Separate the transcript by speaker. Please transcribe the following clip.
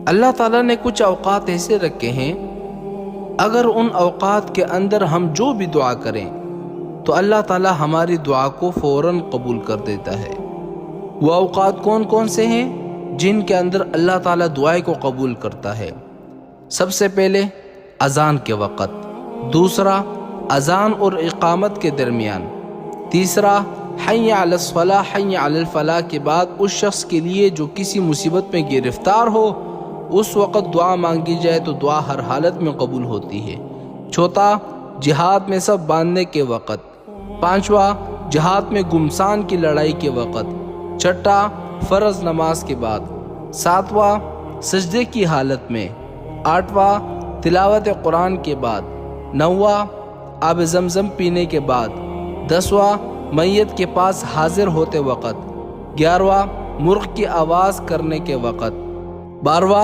Speaker 1: اللہ تعالیٰ نے کچھ اوقات ایسے رکھے ہیں، اگر ان اوقات کے اندر ہم جو بھی دعا کریں تو اللہ تعالیٰ ہماری دعا کو فوراً قبول کر دیتا ہے۔ وہ اوقات کون کون سے ہیں جن کے اندر اللہ تعالیٰ دعائیں کو قبول کرتا ہے؟ سب سے پہلے اذان کے وقت، دوسرا اذان اور اقامت کے درمیان، تیسرا حی علی الصلاح حی علی الفلاح کے بعد اس شخص کے لیے جو کسی مصیبت میں گرفتار ہو اس وقت دعا مانگی جائے تو دعا ہر حالت میں قبول ہوتی ہے۔ چوتھا جہاد میں سب باندھنے کے وقت، پانچواں جہاد میں گمسان کی لڑائی کے وقت، چھٹا فرض نماز کے بعد، ساتواں سجدے کی حالت میں، آٹھواں تلاوت قرآن کے بعد، نواں آب زمزم پینے کے بعد، دسواں میت کے پاس حاضر ہوتے وقت، گیارہواں مرغ کی آواز کرنے کے وقت، بارہواں